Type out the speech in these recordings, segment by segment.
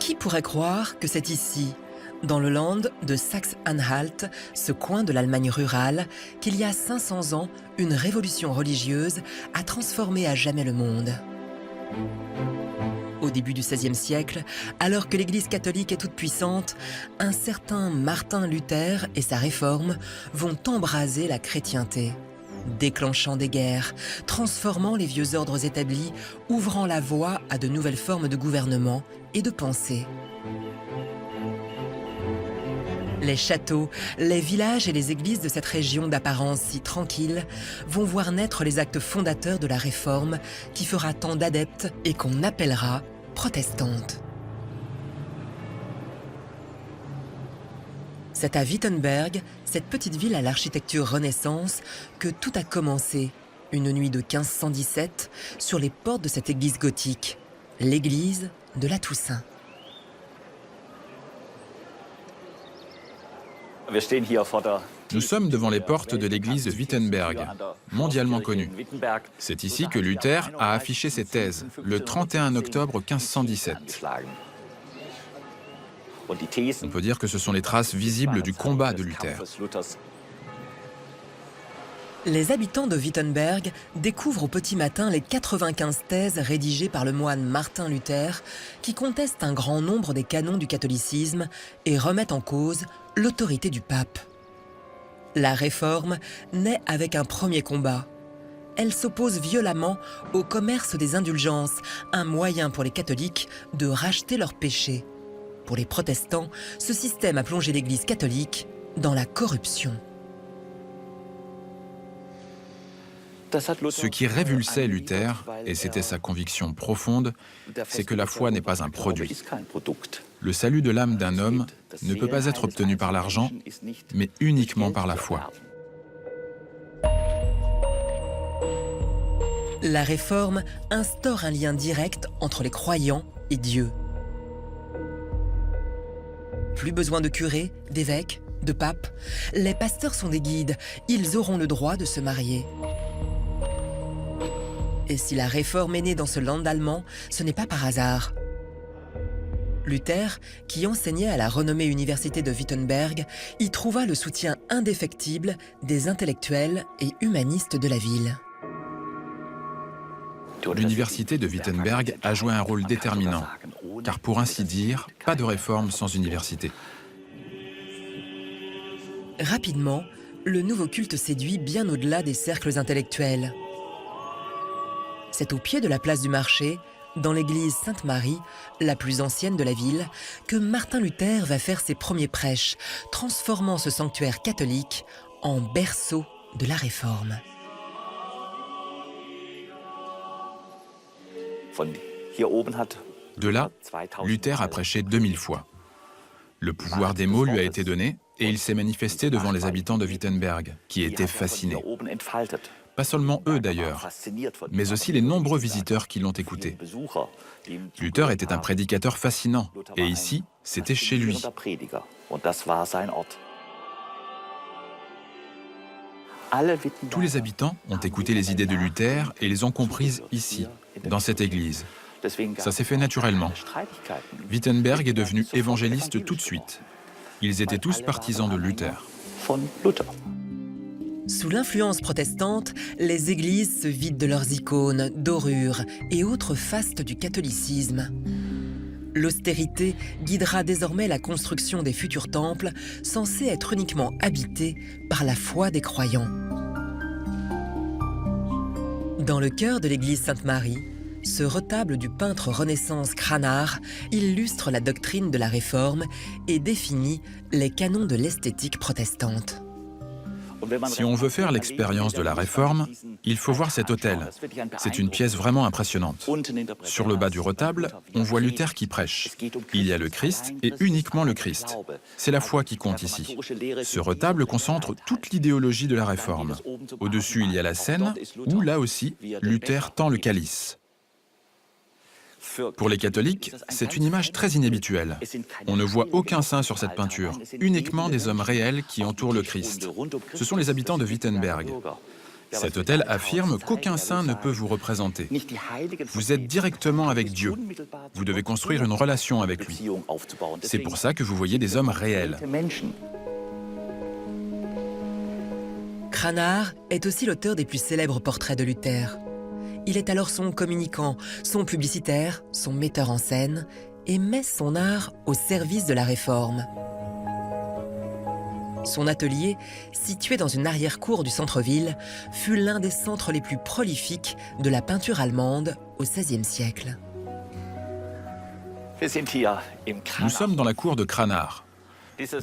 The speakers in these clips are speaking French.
Qui pourrait croire que c'est ici, dans le land de Saxe-Anhalt, ce coin de l'Allemagne rurale, qu'il y a 500 ans, une révolution religieuse a transformé à jamais le monde. Au début du XVIe siècle, alors que l'Église catholique est toute puissante, un certain Martin Luther et sa réforme vont embraser la chrétienté, déclenchant des guerres, transformant les vieux ordres établis, ouvrant la voie à de nouvelles formes de gouvernement et de pensée. Les châteaux, les villages et les églises de cette région d'apparence si tranquille vont voir naître les actes fondateurs de la réforme qui fera tant d'adeptes et qu'on appellera protestante. C'est à Wittenberg, cette petite ville à l'architecture Renaissance, que tout a commencé, une nuit de 1517, sur les portes de cette église gothique, l'église de la Toussaint. Nous sommes devant les portes de l'église de Wittenberg, mondialement connue. C'est ici que Luther a affiché ses thèses, le 31 octobre 1517. On peut dire que ce sont les traces visibles du combat de Luther. Les habitants de Wittenberg découvrent au petit matin les 95 thèses rédigées par le moine Martin Luther qui contestent un grand nombre des canons du catholicisme et remettent en cause l'autorité du pape. La réforme naît avec un premier combat. Elle s'oppose violemment au commerce des indulgences, un moyen pour les catholiques de racheter leurs péchés. Pour les protestants, ce système a plongé l'Église catholique dans la corruption. Ce qui révulsait Luther, et c'était sa conviction profonde, c'est que la foi n'est pas un produit. Le salut de l'âme d'un homme ne peut pas être obtenu par l'argent, mais uniquement par la foi. La réforme instaure un lien direct entre les croyants et Dieu. Plus besoin de curés, d'évêques, de papes. Les pasteurs sont des guides, ils auront le droit de se marier. Et si la réforme est née dans ce land allemand, ce n'est pas par hasard. Luther, qui enseignait à la renommée université de Wittenberg, y trouva le soutien indéfectible des intellectuels et humanistes de la ville. L'université de Wittenberg a joué un rôle déterminant, car pour ainsi dire, pas de réforme sans université. Rapidement, le nouveau culte séduit bien au-delà des cercles intellectuels. C'est au pied de la place du marché, dans l'église Sainte-Marie, la plus ancienne de la ville, que Martin Luther va faire ses premiers prêches, transformant ce sanctuaire catholique en berceau de la Réforme. De là, Luther a prêché 2000 fois. Le pouvoir des mots lui a été donné et il s'est manifesté devant les habitants de Wittenberg, qui étaient fascinés. Pas seulement eux d'ailleurs, mais aussi les nombreux visiteurs qui l'ont écouté. Luther était un prédicateur fascinant, et ici, c'était chez lui. Tous les habitants ont écouté les idées de Luther et les ont comprises ici, dans cette église. Ça s'est fait naturellement. Wittenberg est devenu évangéliste tout de suite. Ils étaient tous partisans de Luther. Sous l'influence protestante, les églises se vident de leurs icônes, dorures et autres fastes du catholicisme. L'austérité guidera désormais la construction des futurs temples, censés être uniquement habités par la foi des croyants. Dans le cœur de l'église Sainte-Marie, ce retable du peintre Renaissance Cranach illustre la doctrine de la Réforme et définit les canons de l'esthétique protestante. Si on veut faire l'expérience de la Réforme, il faut voir cet autel. C'est une pièce vraiment impressionnante. Sur le bas du retable, on voit Luther qui prêche. Il y a le Christ et uniquement le Christ. C'est la foi qui compte ici. Ce retable concentre toute l'idéologie de la Réforme. Au-dessus, il y a la scène où, là aussi, Luther tend le calice. Pour les catholiques, c'est une image très inhabituelle. On ne voit aucun saint sur cette peinture, uniquement des hommes réels qui entourent le Christ. Ce sont les habitants de Wittenberg. Cet autel affirme qu'aucun saint ne peut vous représenter. Vous êtes directement avec Dieu. Vous devez construire une relation avec lui. C'est pour ça que vous voyez des hommes réels. Cranach est aussi l'auteur des plus célèbres portraits de Luther. Il est alors son communicant, son publicitaire, son metteur en scène et met son art au service de la réforme. Son atelier, situé dans une arrière-cour du centre-ville, fut l'un des centres les plus prolifiques de la peinture allemande au XVIe siècle. Nous sommes dans la cour de Cranach.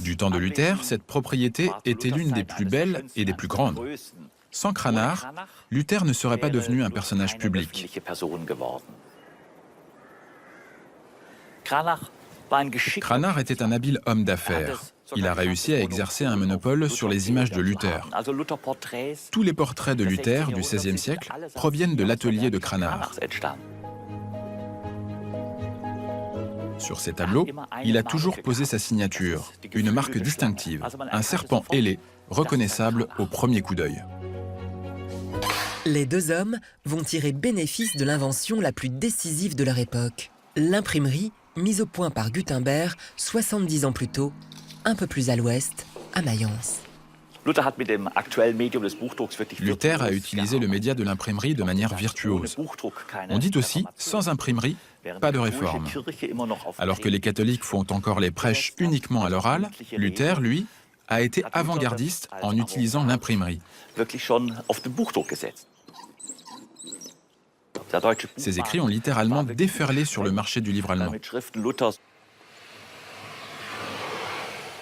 Du temps de Luther, cette propriété était l'une des plus belles et des plus grandes. Sans Cranach, Luther ne serait pas devenu un personnage public. Cranach était un habile homme d'affaires. Il a réussi à exercer un monopole sur les images de Luther. Tous les portraits de Luther du XVIe siècle proviennent de l'atelier de Cranach. Sur ces tableaux, il a toujours posé sa signature, une marque distinctive, un serpent ailé, reconnaissable au premier coup d'œil. Les deux hommes vont tirer bénéfice de l'invention la plus décisive de leur époque, l'imprimerie mise au point par Gutenberg 70 ans plus tôt, un peu plus à l'ouest, à Mayence. Luther a utilisé le média de l'imprimerie de manière virtuose. On dit aussi, sans imprimerie, pas de réforme. Alors que les catholiques font encore les prêches uniquement à l'oral, Luther, lui, a été avant-gardiste en utilisant l'imprimerie. Ses écrits ont littéralement déferlé sur le marché du livre allemand.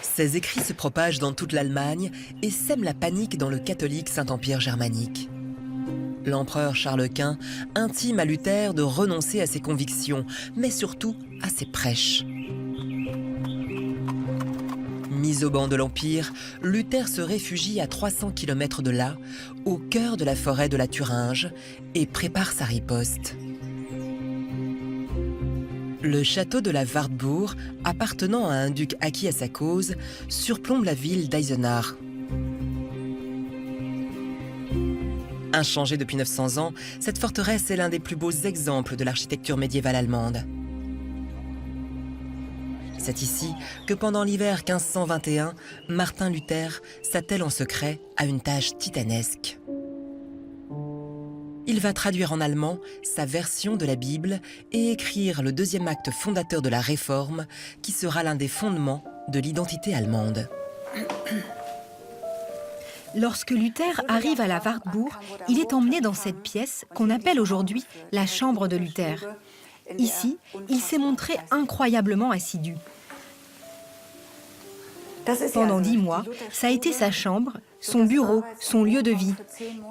Ces écrits se propagent dans toute l'Allemagne et sèment la panique dans le catholique Saint-Empire germanique. L'empereur Charles Quint intime à Luther de renoncer à ses convictions, mais surtout à ses prêches. Mis au ban de l'Empire, Luther se réfugie à 300 km de là, au cœur de la forêt de la Thuringe, et prépare sa riposte. Le château de la Wartburg, appartenant à un duc acquis à sa cause, surplombe la ville d'Eisenach. Inchangée depuis 900 ans, cette forteresse est l'un des plus beaux exemples de l'architecture médiévale allemande. C'est ici que pendant l'hiver 1521, Martin Luther s'attelle en secret à une tâche titanesque. Il va traduire en allemand sa version de la Bible et écrire le deuxième acte fondateur de la Réforme, qui sera l'un des fondements de l'identité allemande. Lorsque Luther arrive à la Wartburg, il est emmené dans cette pièce qu'on appelle aujourd'hui la chambre de Luther. Ici, il s'est montré incroyablement assidu. Pendant 10 mois, ça a été sa chambre, son bureau, son lieu de vie,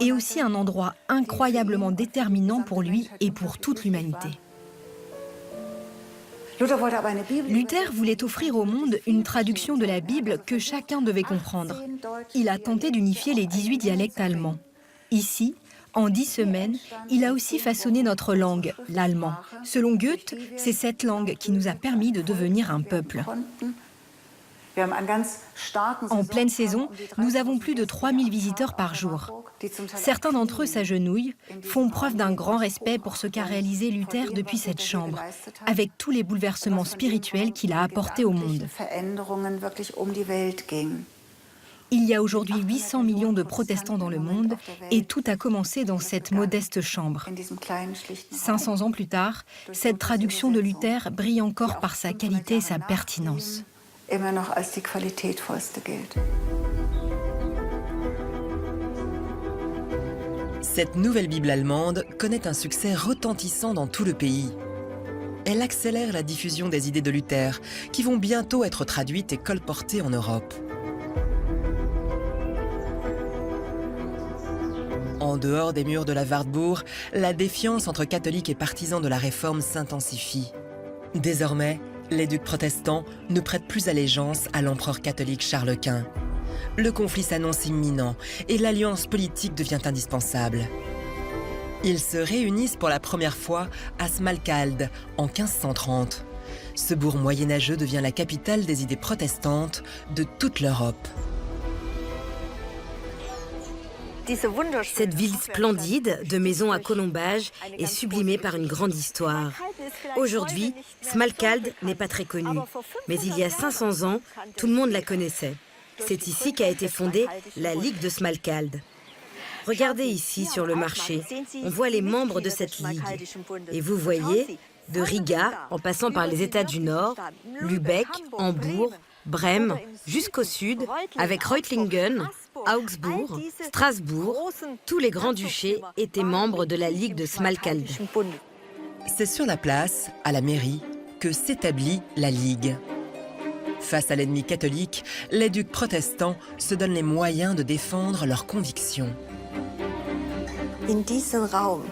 et aussi un endroit incroyablement déterminant pour lui et pour toute l'humanité. Luther voulait offrir au monde une traduction de la Bible que chacun devait comprendre. Il a tenté d'unifier les 18 dialectes allemands. Ici, en 10 semaines, il a aussi façonné notre langue, l'allemand. Selon Goethe, c'est cette langue qui nous a permis de devenir un peuple. En pleine saison, nous avons plus de 3000 visiteurs par jour. Certains d'entre eux s'agenouillent, font preuve d'un grand respect pour ce qu'a réalisé Luther depuis cette chambre, avec tous les bouleversements spirituels qu'il a apportés au monde. Il y a aujourd'hui 800 millions de protestants dans le monde et tout a commencé dans cette modeste chambre. 500 ans plus tard, cette traduction de Luther brille encore par sa qualité et sa pertinence. Cette nouvelle Bible allemande connaît un succès retentissant dans tout le pays. Elle accélère la diffusion des idées de Luther, qui vont bientôt être traduites et colportées en Europe. En dehors des murs de la Wartburg, la défiance entre catholiques et partisans de la Réforme s'intensifie. Désormais, les ducs protestants ne prêtent plus allégeance à l'empereur catholique Charles Quint. Le conflit s'annonce imminent et l'alliance politique devient indispensable. Ils se réunissent pour la première fois à Smalkalde en 1530. Ce bourg moyenâgeux devient la capitale des idées protestantes de toute l'Europe. Cette ville splendide, de maisons à colombages, est sublimée par une grande histoire. Aujourd'hui, Smalkalde n'est pas très connue, mais il y a 500 ans, tout le monde la connaissait. C'est ici qu'a été fondée la Ligue de Smalkalde. Regardez ici sur le marché, on voit les membres de cette ligue. Et vous voyez, de Riga, en passant par les États du Nord, Lübeck, Hambourg, Brême, jusqu'au sud, avec Reutlingen, Augsbourg, Strasbourg, tous les grands-duchés étaient membres de la Ligue de Smalkalde. C'est sur la place, à la mairie, que s'établit la Ligue. Face à l'ennemi catholique, les ducs protestants se donnent les moyens de défendre leurs convictions.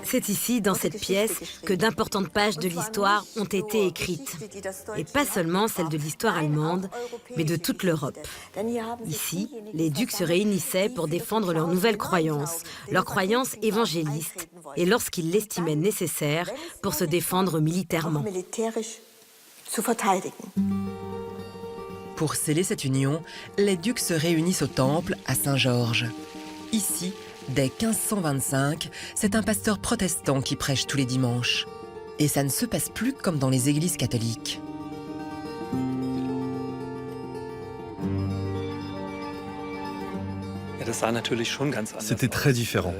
C'est ici, dans cette pièce, que d'importantes pages de l'histoire ont été écrites. Et pas seulement celles de l'histoire allemande, mais de toute l'Europe. Ici, les ducs se réunissaient pour défendre leurs nouvelles croyances évangélistes, et lorsqu'ils l'estimaient nécessaire, pour se défendre militairement. Pour sceller cette union, les ducs se réunissent au temple à Saint-Georges. Ici, dès 1525, c'est un pasteur protestant qui prêche tous les dimanches. Et ça ne se passe plus comme dans les églises catholiques. C'était très différent.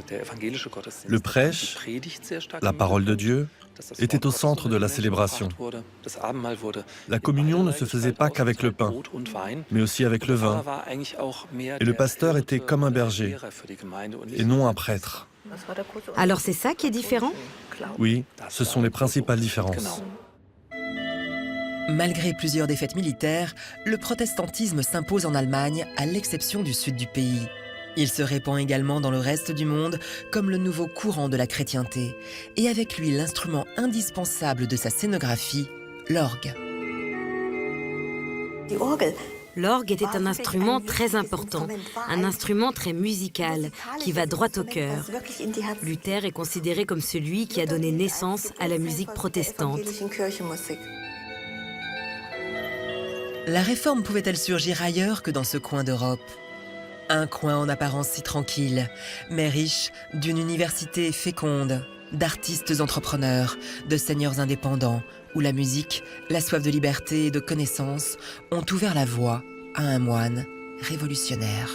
Le prêche, la parole de Dieu, était au centre de la célébration. La communion ne se faisait pas qu'avec le pain, mais aussi avec le vin. Et le pasteur était comme un berger, et non un prêtre. Alors c'est ça qui est différent ? Oui, ce sont les principales différences. Malgré plusieurs défaites militaires, le protestantisme s'impose en Allemagne, à l'exception du sud du pays. Il se répand également dans le reste du monde comme le nouveau courant de la chrétienté, et avec lui l'instrument indispensable de sa scénographie, l'orgue. L'orgue était un instrument très important, un instrument très musical, qui va droit au cœur. Luther est considéré comme celui qui a donné naissance à la musique protestante. La réforme pouvait-elle surgir ailleurs que dans ce coin d'Europe ? Un coin en apparence si tranquille, mais riche d'une université féconde, d'artistes entrepreneurs, de seigneurs indépendants, où la musique, la soif de liberté et de connaissance ont ouvert la voie à un moine révolutionnaire.